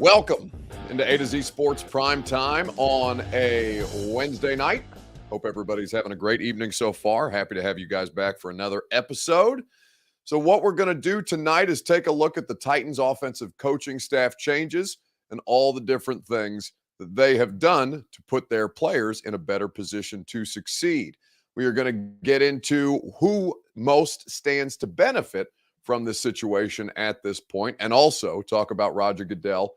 Welcome into A to Z Sports Prime Time on a Wednesday night. Hope everybody's having a great evening so far. Happy to have you guys back for another episode. So, what we're going to do tonight is take a look at the Titans' offensive coaching staff changes and all the different things that they have done to put their players in a better position to succeed. We are going to get into who most stands to benefit from this situation at this point, and also talk about Roger Goodell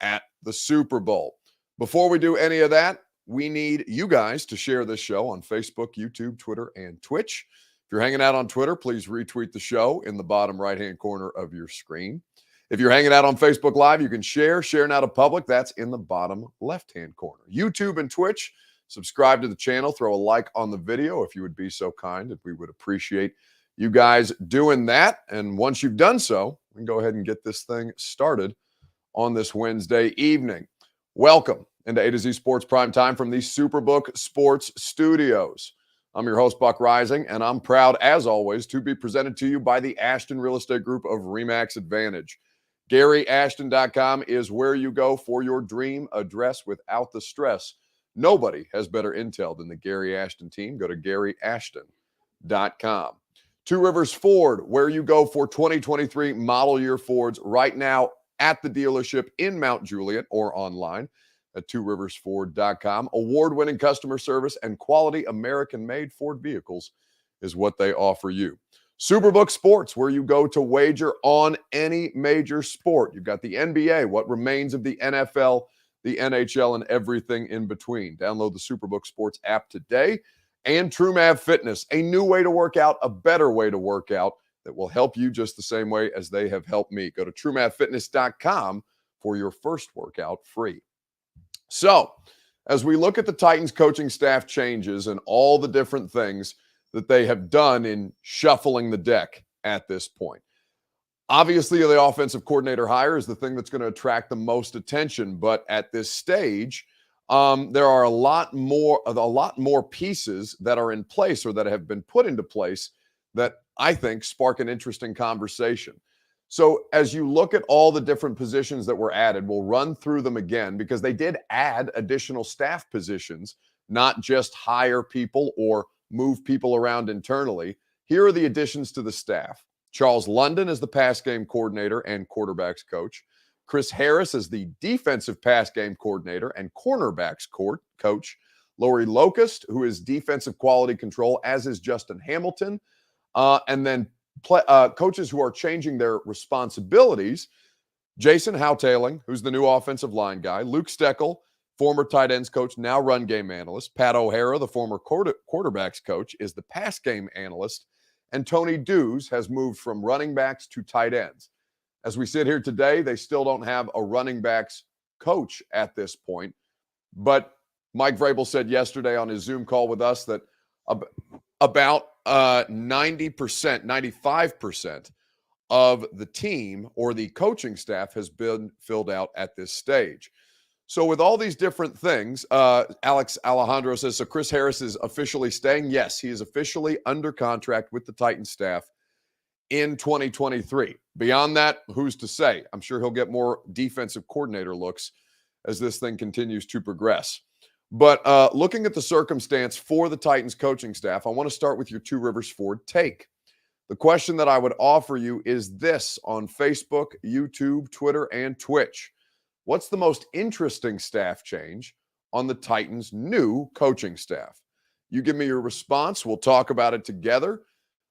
at the Super Bowl. Before we do any of that, we need you guys to share this show on Facebook, YouTube, Twitter, and Twitch. If you're hanging out on Twitter, please retweet the show in the bottom right-hand corner of your screen. If you're hanging out on Facebook Live, you can share now to public. That's in the bottom left-hand corner. YouTube and Twitch, subscribe to the channel, throw a like on the video if you would be so kind, and we would appreciate you guys doing that. And once you've done so, we can go ahead and get this thing started on this Wednesday evening. Welcome into A to Z Sports Prime Time from the Superbook Sports Studios. I'm your host, Buck Rising, and I'm proud, as always, to be presented to you by the Ashton Real Estate Group of RE/MAX Advantage. GaryAshton.com is where you go for your dream address without the stress. Nobody has better intel than the Gary Ashton team. Go to GaryAshton.com. Two Rivers Ford, where you go for 2023 model year Fords right now at the dealership in Mount Juliet or online at tworiversford.com. Award-winning customer service and quality American-made Ford vehicles is what they offer you. Superbook Sports, where you go to wager on any major sport. You've got the NBA, what remains of the NFL, the NHL, and everything in between. Download the Superbook Sports app today. And TrueMav Fitness, a new way to work out, a better way to work out that will help you just the same way as they have helped me. Go to TrueMathFitness.com for your first workout free. So, as we look at the Titans coaching staff changes and all the different things that they have done in shuffling the deck at this point, obviously the offensive coordinator hire is the thing that's going to attract the most attention. But at this stage, there are a lot more pieces that are in place or that have been put into place that I think spark an interesting conversation. So as you look at all the different positions that were added, we'll run through them again because they did add additional staff positions, not just hire people or move people around internally. Here are the additions to the staff. Charles London is the pass game coordinator and quarterbacks coach. Chris Harris is the defensive pass game coordinator and cornerbacks coach. Lori Locust, who is defensive quality control, as is Justin Hamilton. And then coaches who are changing their responsibilities. Jason Houghtaling, who's the new offensive line guy. Luke Steckel, former tight ends coach, now run game analyst. Pat O'Hara, the former quarterbacks coach, is the pass game analyst. And Tony Dews has moved from running backs to tight ends. As we sit here today, they still don't have a running backs coach at this point. But Mike Vrabel said yesterday on his Zoom call with us that about 90%, 95% of the team or the coaching staff has been filled out at this stage. So with all these different things, Alex Alejandro says, so Chris Harris is officially staying? Yes, he is officially under contract with the Titans staff in 2023. Beyond that, who's to say? I'm sure he'll get more defensive coordinator looks as this thing continues to progress. But looking at the circumstance for the Titans coaching staff, I want to start with your Two Rivers Ford take. The question that I would offer you is this on Facebook, YouTube, Twitter, and Twitch. What's the most interesting staff change on the Titans' new coaching staff? You give me your response. We'll talk about it together.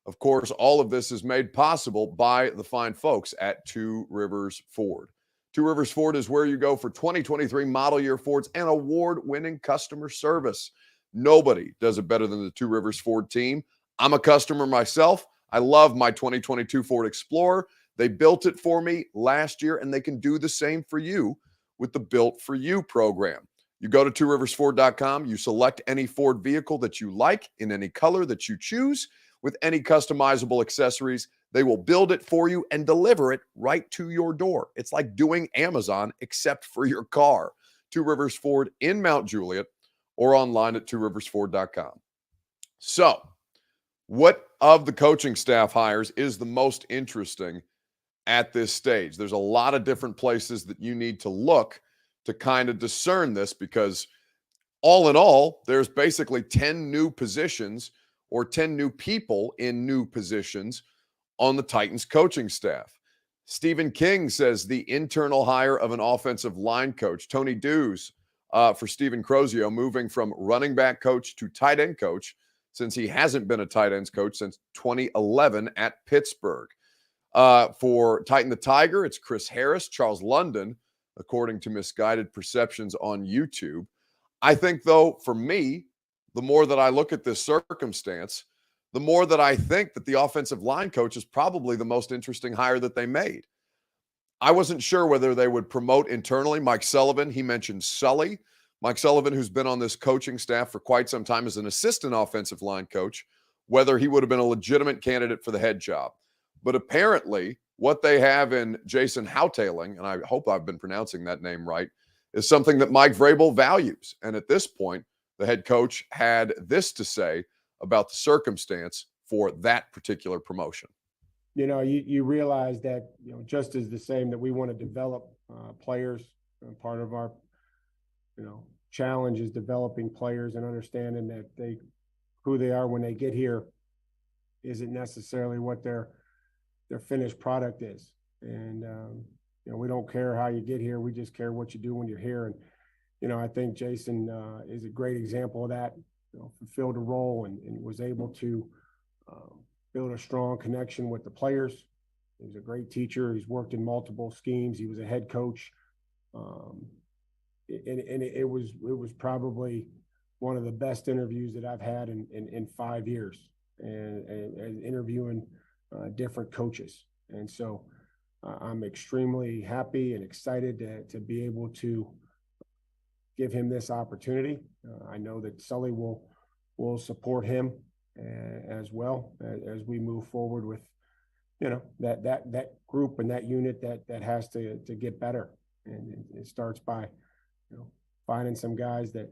Of course, all of this is made possible by the fine folks at Two Rivers Ford. Two Rivers Ford is where you go for 2023 model year Fords and award-winning customer service. Nobody does it better than the Two Rivers Ford team. I'm a customer myself. I love my 2022 Ford Explorer. They built it for me last year, and they can do the same for you with the Built For You program. You go to tworiversford.com. You select any Ford vehicle that you like in any color that you choose with any customizable accessories. They will build it for you and deliver it right to your door. It's like doing Amazon, except for your car. Two Rivers Ford in Mount Juliet or online at tworiversford.com. So, what of the coaching staff hires is the most interesting at this stage. There's a lot of different places that you need to look to kind of discern this, because all in all, there's basically 10 new positions or 10 new people in new positions on the Titans coaching staff. Stephen King says the internal hire of an offensive line coach, Tony Dews, for Stephen Crozio, moving from running back coach to tight end coach, since he hasn't been a tight ends coach since 2011 at Pittsburgh. For Titan the Tiger, it's Chris Harris, Charles London, according to Misguided Perceptions on YouTube. I think, though, for me, the more that I look at this circumstance, the more that I think that the offensive line coach is probably the most interesting hire that they made. I wasn't sure whether they would promote internally. Mike Sullivan, he mentioned Sully. Mike Sullivan, who's been on this coaching staff for quite some time as an assistant offensive line coach, whether he would have been a legitimate candidate for the head job. But apparently, what they have in Jason Houtaling, and I hope I've been pronouncing that name right, is something that Mike Vrabel values. And at this point, the head coach had this to say about the circumstance for that particular promotion. You realize that, just as the same that we want to develop players, part of our, challenge is developing players and understanding that who they are when they get here isn't necessarily what their finished product is. And, we don't care how you get here. We just care what you do when you're here. And, I think Jason is a great example of that, fulfilled a role and was able to build a strong connection with the players. He's a great teacher. He's worked in multiple schemes. He was a head coach. It was probably one of the best interviews that I've had in 5 years, and interviewing different coaches. And so I'm extremely happy and excited to be able to give him this opportunity. I know that Sully will support him as well as we move forward with, that group and that unit that has to get better. And it starts by, finding some guys that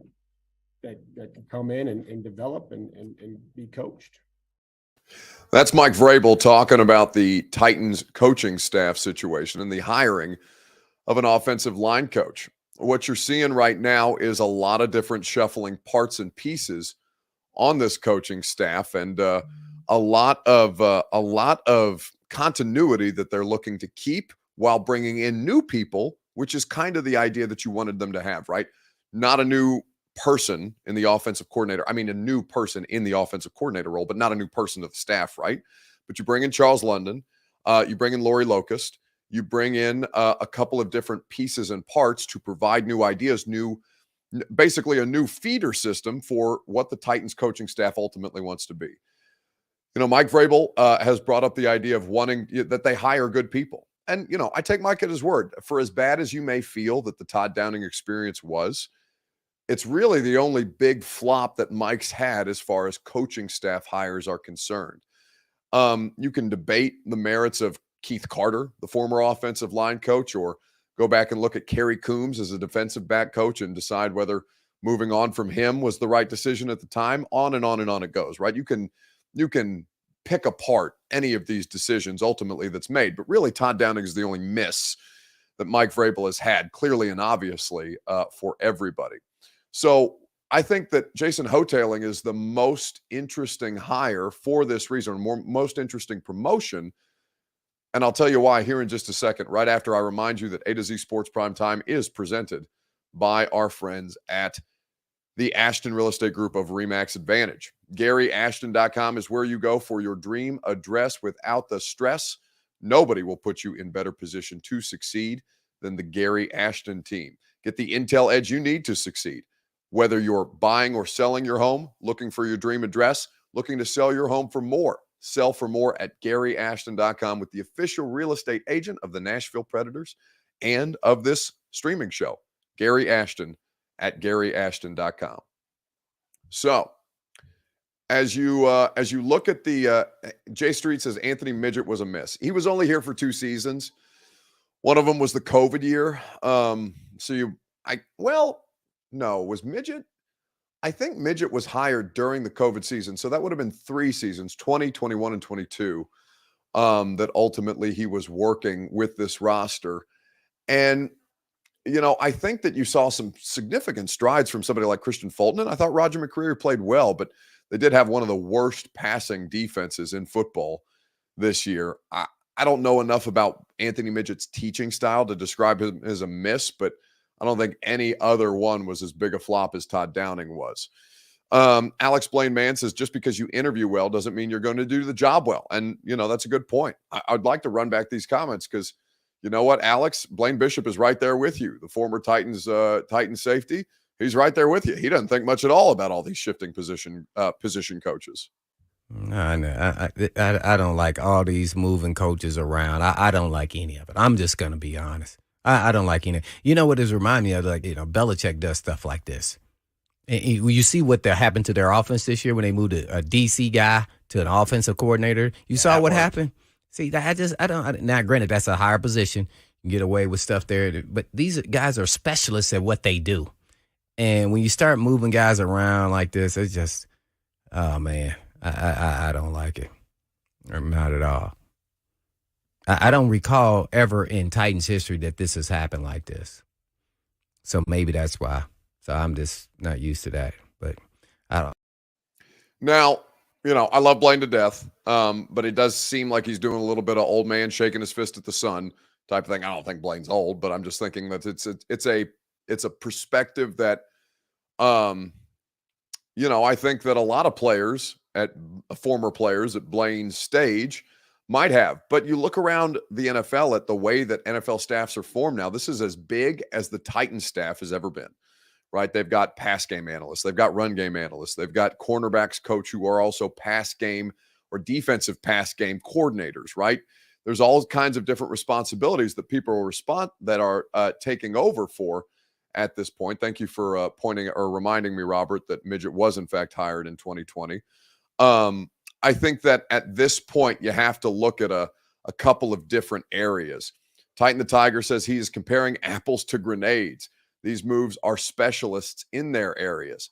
can come in and develop and be coached. That's Mike Vrabel talking about the Titans coaching staff situation and the hiring of an offensive line coach. What you're seeing right now is a lot of different shuffling parts and pieces on this coaching staff, and a lot of continuity that they're looking to keep while bringing in new people, which is kind of the idea that you wanted them to have, right? Not a new person in the offensive coordinator. I mean, a new person in the offensive coordinator role, but not a new person to the staff, right? But you bring in Charles London, you bring in Lori Locust, you bring in a couple of different pieces and parts to provide new ideas, basically a new feeder system for what the Titans coaching staff ultimately wants to be. Mike Vrabel has brought up the idea of wanting that they hire good people. And, I take Mike at his word. For as bad as you may feel that the Todd Downing experience was, it's really the only big flop that Mike's had as far as coaching staff hires are concerned. You can debate the merits of Keith Carter, the former offensive line coach, or go back and look at Kerry Coombs as a defensive back coach and decide whether moving on from him was the right decision at the time. On and on and on it goes, right? You can pick apart any of these decisions ultimately that's made, but really Todd Downing is the only miss that Mike Vrabel has had, clearly and obviously, for everybody. So I think that Jason Houtaling is the most interesting hire for this reason, most interesting promotion. And I'll tell you why here in just a second, right after I remind you that A to Z Sports Primetime is presented by our friends at the Ashton Real Estate Group of RE/MAX Advantage. GaryAshton.com is where you go for your dream address without the stress. Nobody will put you in better position to succeed than the Gary Ashton team. Get the intel edge you need to succeed. Whether you're buying or selling your home, looking for your dream address, looking to sell your home for more, sell for more at GaryAshton.com with the official real estate agent of the Nashville Predators and of this streaming show, Gary Ashton at GaryAshton.com. So, as you look at the Jay Street says Anthony Midget was a miss. He was only here for 2 seasons. One of them was the COVID year. Was Midget? I think Midget was hired during the COVID season. So that would have been 3 seasons, 20, 21, and 22. that ultimately he was working with this roster. And, I think that you saw some significant strides from somebody like Christian Fulton. And I thought Roger McCreary played well, but they did have one of the worst passing defenses in football this year. I don't know enough about Anthony Midget's teaching style to describe him as a miss, but I don't think any other one was as big a flop as Todd Downing was. Alex Blaine Mann says, just because you interview well doesn't mean you're going to do the job well. And, that's a good point. I'd like to run back these comments because you know what, Alex? Blaine Bishop is right there with you. The former Titans safety. He's right there with you. He doesn't think much at all about all these shifting position coaches. I don't like all these moving coaches around. I don't like any of it. I'm just going to be honest. I don't like any. You know what this reminds me of? Like, Belichick does stuff like this. And you see what happened to their offense this year when they moved a DC guy to an offensive coordinator. You saw what happened? See, I don't. Now, granted, that's a higher position. You get away with stuff there. But these guys are specialists at what they do. And when you start moving guys around like this, it's just, oh, man, I don't like it. Or not at all. I don't recall ever in Titans history that this has happened like this. So maybe that's why. So I'm just not used to that. But I don't. Now, I love Blaine to death, but it does seem like he's doing a little bit of old man shaking his fist at the sun type of thing. I don't think Blaine's old, but I'm just thinking that it's a perspective that, I think that a lot of players former players at Blaine's stage might have. But you look around the NFL at the way that NFL staffs are formed now. This is as big as the Titans staff has ever been. Right? They've got pass game analysts. They've got run game analysts. They've got cornerbacks coach who are also pass game or defensive pass game coordinators, right? There's all kinds of different responsibilities that people are taking over for at this point. Thank you for pointing or reminding me, Robert, that Midget was in fact hired in 2020. I think that at this point, you have to look at a couple of different areas. Titan the Tiger says he is comparing apples to grenades. These moves are specialists in their areas.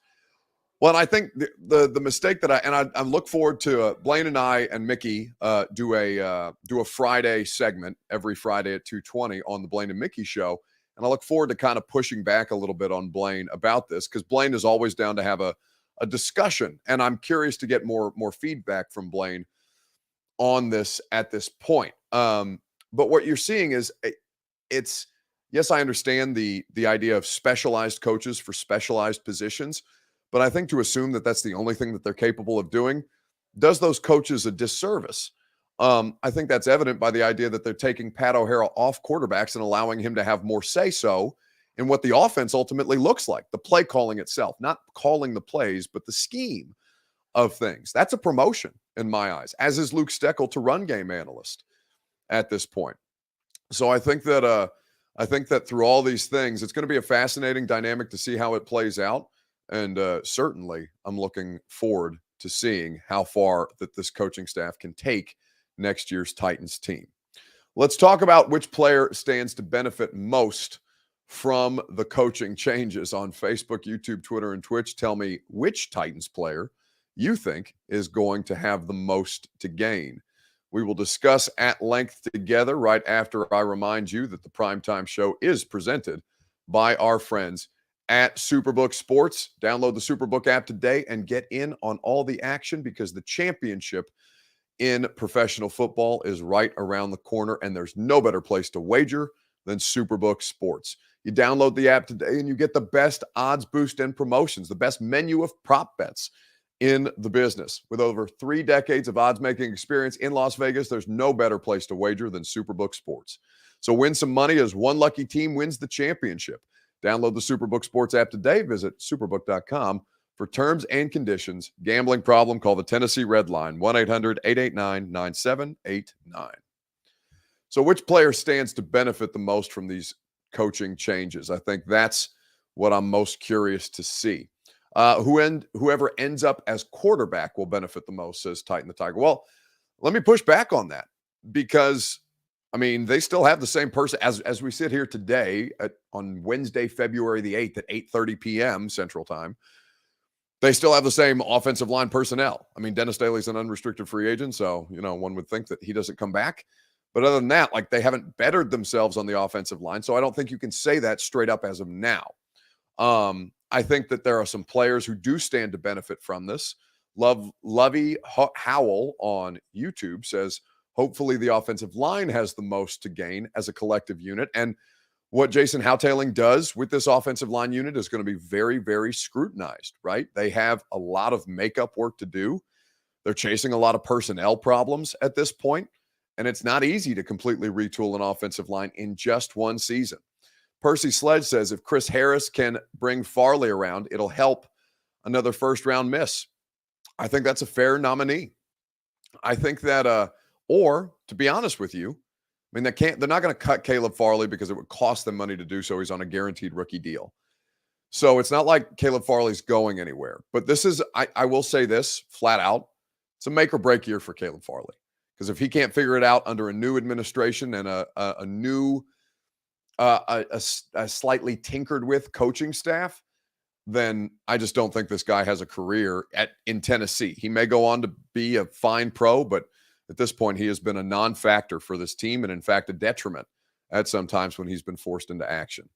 Well, and I think the mistake that I look forward to Blaine and I and Mickey do a Friday segment every Friday at 2:20 on the Blaine and Mickey show, and I look forward to kind of pushing back a little bit on Blaine about this because Blaine is always down to have a discussion, and I'm curious to get more feedback from Blaine on this at this point. But what you're seeing is it's. Yes, I understand the idea of specialized coaches for specialized positions, but I think to assume that that's the only thing that they're capable of doing does those coaches a disservice. I think that's evident by the idea that they're taking Pat O'Hara off quarterbacks and allowing him to have more say-so in what the offense ultimately looks like, the play calling itself, not calling the plays, but the scheme of things. That's a promotion in my eyes, as is Luke Steckel to run game analyst at this point. So I think that through all these things, it's going to be a fascinating dynamic to see how it plays out. And certainly I'm looking forward to seeing how far that this coaching staff can take next year's Titans team. Let's talk about which player stands to benefit most from the coaching changes on Facebook, YouTube, Twitter, and Twitch. Tell me which Titans player you think is going to have the most to gain. We will discuss at length together right after I remind you that the Primetime Show is presented by our friends at Superbook Sports. Download the Superbook app today and get in on all the action because the championship in professional football is right around the corner, and there's no better place to wager than Superbook Sports. You download the app today and you get the best odds boost and promotions, the best menu of prop bets in the business. With over 3 decades of odds-making experience in Las Vegas, there's no better place to wager than Superbook Sports. So win some money as one lucky team wins the championship. Download the Superbook Sports app today. Visit superbook.com for terms and conditions. Gambling problem? Call the Tennessee Red Line, 1-800-889-9789. So which player stands to benefit the most from these coaching changes? I think that's what I'm most curious to see. Whoever ends up as quarterback will benefit the most, says Titan the Tiger. Well, let me push back on that because, they still have the same person as we sit here today on Wednesday, February the 8th at 8:30 p.m. Central Time. They still have the same offensive line personnel. I mean, Dennis Daly's an unrestricted free agent, so, one would think that he doesn't come back. But other than that, like, they haven't bettered themselves on the offensive line, so I don't think you can say that straight up as of now. I think that there are some players who do stand to benefit from this. Lovey Howell on YouTube says, hopefully the offensive line has the most to gain as a collective unit. And what Jason Houtailing does with this offensive line unit is going to be very, very scrutinized, right? They have a lot of makeup work to do. They're chasing a lot of personnel problems at this point, and it's not easy to completely retool an offensive line in just one season. Percy Sledge says, if Chris Harris can bring Farley around, it'll help another first-round miss. I think that's a fair nominee. I think that, or to be honest with you, I mean, they're not going to cut Caleb Farley because it would cost them money to do so. He's on a guaranteed rookie deal. So it's not like Caleb Farley's going anywhere. But this is, I will say this flat out, it's a make or break year for Caleb Farley. Because if he can't figure it out under a new administration and a new, a slightly tinkered with coaching staff, then I just don't think this guy has a career in Tennessee. He may go on to be a fine pro, but at this point, he has been a non-factor for this team and, in fact, a detriment at some times when he's been forced into action.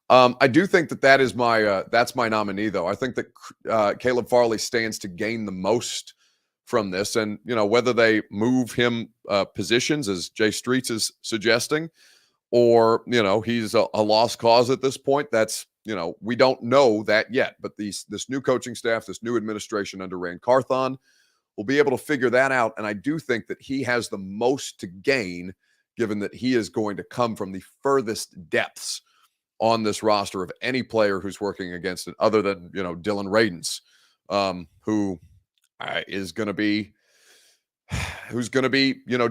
I do think that is that's my nominee, though. I think that Caleb Farley stands to gain the most from this. And, whether they move him positions, as Jay Streets is suggesting, or, he's a lost cause at this point, that's, we don't know that yet. But this new coaching staff, this new administration under Rand Carthon, will be able to figure that out. And I do think that he has the most to gain, given that he is going to come from the furthest depths on this roster of any player who's working against it, other than, Dylan Radins, who is going to be,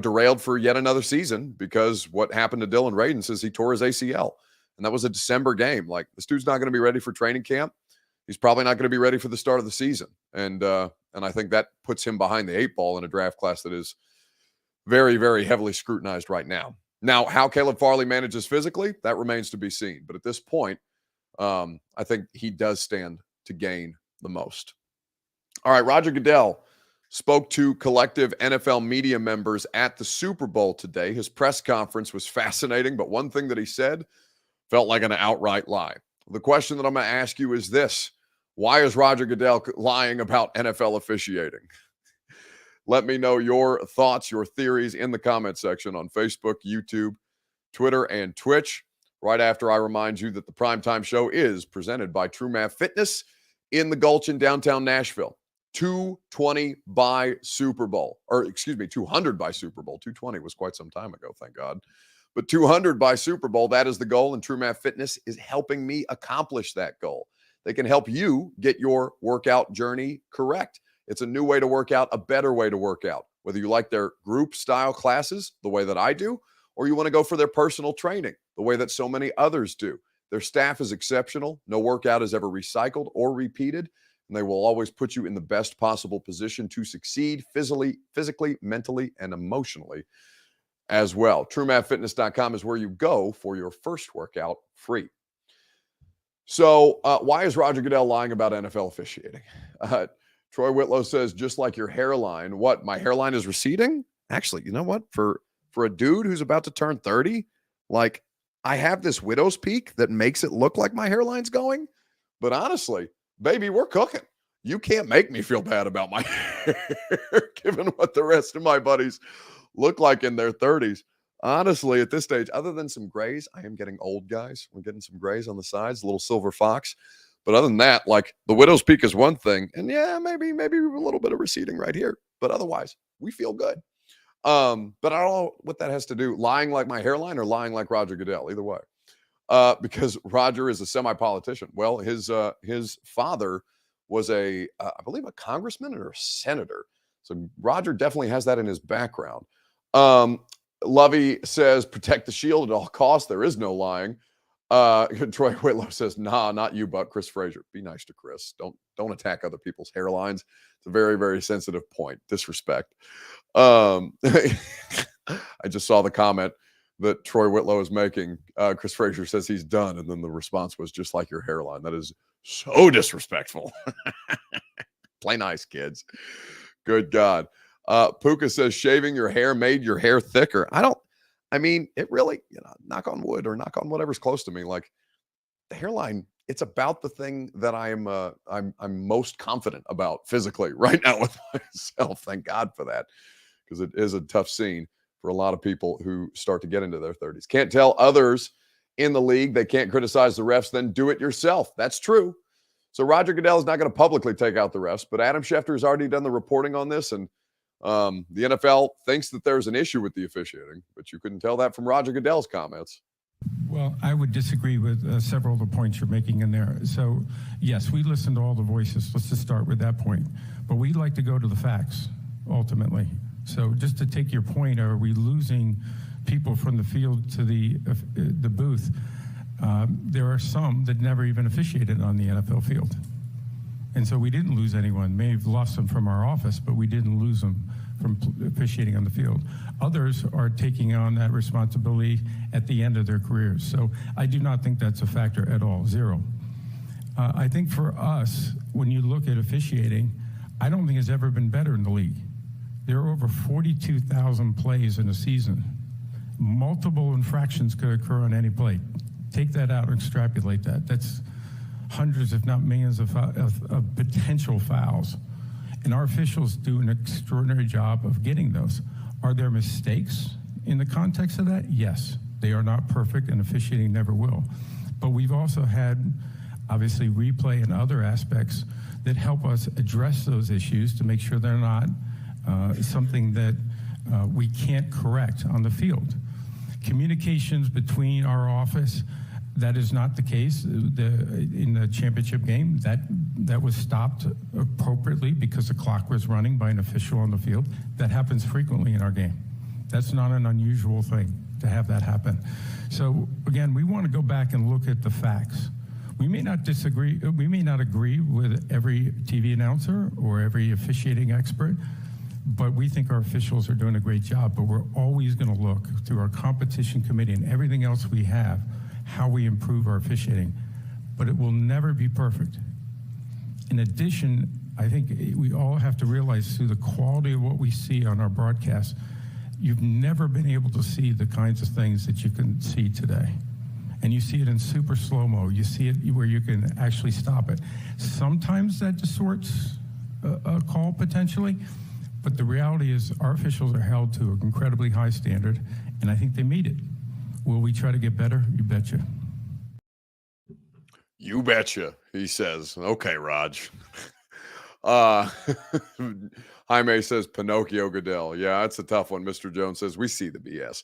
derailed for yet another season, because what happened to Dylan Radins is he tore his ACL. And that was a December game. Like, this dude's not going to be ready for training camp. He's probably not going to be ready for the start of the season. And I think that puts him behind the 8 ball in a draft class that is very, very heavily scrutinized right now. Now, how Caleb Farley manages physically, that remains to be seen. But at this point, I think he does stand to gain the most. All right, Roger Goodell spoke to collective NFL media members at the Super Bowl today. His press conference was fascinating, but one thing that he said felt like an outright lie. The question that I'm going to ask you is this: why is Roger Goodell lying about NFL officiating? Let me know your thoughts, your theories in the comment section on Facebook, YouTube, Twitter, and Twitch. Right after I remind you that the Primetime Show is presented by True Math Fitness in the Gulch in downtown Nashville. 220 by Super Bowl, or excuse me, 200 by Super Bowl. 220 was quite some time ago, thank God. But 200 by Super Bowl, that is the goal, and True Math Fitness is helping me accomplish that goal. They can help you get your workout journey correct. It's a new way to work out, a better way to work out. Whether you like their group style classes, the way that I do, or you want to go for their personal training, the way that so many others do. Their staff is exceptional. No workout is ever recycled or repeated, and they will always put you in the best possible position to succeed physically, mentally, and emotionally as well. TrueMathFitness.com is where you go for your first workout free. So why is Roger Goodell lying about NFL officiating? Troy Whitlow says, just like your hairline. What, my hairline is receding? Actually, you know what? For a dude who's about to turn 30, like, I have this widow's peak that makes it look like my hairline's going. But honestly, baby, we're cooking. You can't make me feel bad about my hair, given what the rest of my buddies look like in their 30s. Honestly, at this stage, other than some grays, I am getting old, guys. We're getting some grays on the sides, a little silver fox. But other than that, like, the widow's peak is one thing. And yeah, maybe a little bit of receding right here. But otherwise, we feel good. But I don't know what that has to do. Lying like my hairline or lying like Roger Goodell, either way. Because Roger is a semi-politician. Well, his father was I believe a congressman or a senator. So Roger definitely has that in his background. Lovey says, protect the shield at all costs. There is no lying. Troy Whitlow says, nah, not you, but Chris Frazier. Be nice to Chris. Don't attack other people's hairlines. It's a very, very sensitive point. Disrespect. I just saw the comment that Troy Whitlow is making. Chris Frazier says he's done. And then the response was, just like your hairline. That is so disrespectful. Play nice, kids. Good God. Puka says shaving your hair made your hair thicker. It really, knock on wood or knock on whatever's close to me. Like the hairline, it's about the thing that I'm most confident about physically right now with myself. Thank God for that, because it is a tough scene for a lot of people who start to get into their 30s. Can't tell others in the league they can't criticize the refs, then do it yourself. That's true. So Roger Goodell is not going to publicly take out the refs, but Adam Schefter has already done the reporting on this, and the NFL thinks that there's an issue with the officiating, but you couldn't tell that from Roger Goodell's comments. Well, I would disagree with several of the points you're making in there. So, yes, we listen to all the voices. Let's just start with that point. But we'd like to go to the facts, ultimately. So just to take your point, are we losing people from the field to the booth? There are some that never even officiated on the NFL field. And so we didn't lose anyone. May have lost them from our office, but we didn't lose them from officiating on the field. Others are taking on that responsibility at the end of their careers. So I do not think that's a factor at all, zero. I think for us, when you look at officiating, I don't think it's ever been better in the league. There are over 42,000 plays in a season. Multiple infractions could occur on any play. Take that out and extrapolate that. That's hundreds, if not millions, of potential fouls. And our officials do an extraordinary job of getting those. Are there mistakes in the context of that? Yes. They are not perfect, and officiating never will. But we've also had, obviously, replay and other aspects that help us address those issues to make sure they're not something that we can't correct on the field. Communications between our office, that is not the case. In the championship game, that was stopped appropriately because the clock was running by an official on the field. That happens frequently in our game. That's not an unusual thing to have that happen. So again, we want to go back and look at the facts. We may not disagree, we may not agree with every TV announcer or every officiating expert, but we think our officials are doing a great job. But we're always going to look through our competition committee and everything else we have, how we improve our officiating. But it will never be perfect. In addition, I think we all have to realize through the quality of what we see on our broadcast, you've never been able to see the kinds of things that you can see today. And you see it in super slow-mo. You see it where you can actually stop it. Sometimes that distorts a call potentially, but the reality is our officials are held to an incredibly high standard, and I think they meet it. Will we try to get better? You betcha. You betcha, he says. Okay, Raj. Jaime says Pinocchio Goodell. Yeah, that's a tough one. Mr. Jones says we see the BS.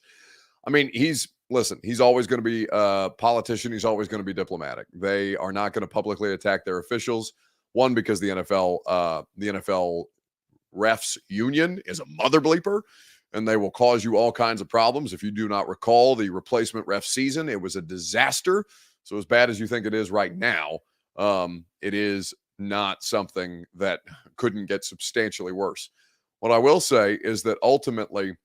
I mean, he's always going to be a politician. He's always going to be diplomatic. They are not going to publicly attack their officials. One, because the NFL refs union is a mother bleeper, and they will cause you all kinds of problems. If you do not recall the replacement ref season, it was a disaster. So as bad as you think it is right now, it is not something that couldn't get substantially worse. What I will say is that ultimately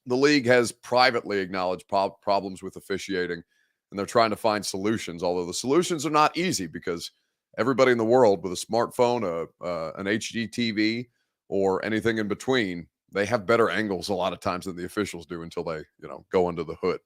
the league has privately acknowledged problems with officiating, and they're trying to find solutions, although the solutions are not easy because everybody in the world with a smartphone, an HD TV, or anything in between, they have better angles a lot of times than the officials do until they, go under the hood.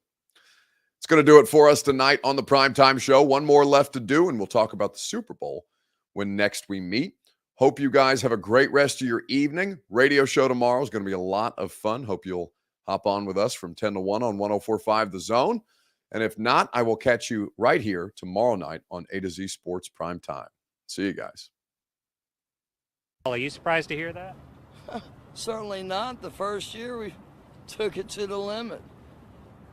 It's going to do it for us tonight on the Primetime Show. One more left to do, and we'll talk about the Super Bowl when next we meet. Hope you guys have a great rest of your evening. Radio show tomorrow is going to be a lot of fun. Hope you'll hop on with us from 10 to 1 on 104.5 The Zone. And if not, I will catch you right here tomorrow night on A to Z Sports Primetime. See you guys. Are you surprised to hear that? Certainly not. The first year we took it to the limit.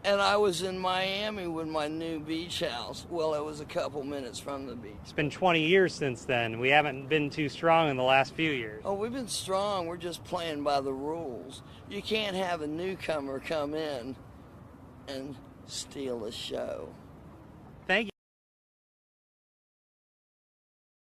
And I was in Miami with my new beach house. Well, it was a couple minutes from the beach. It's been 20 years since then. We haven't been too strong in the last few years. Oh, we've been strong. We're just playing by the rules. You can't have a newcomer come in and steal a show.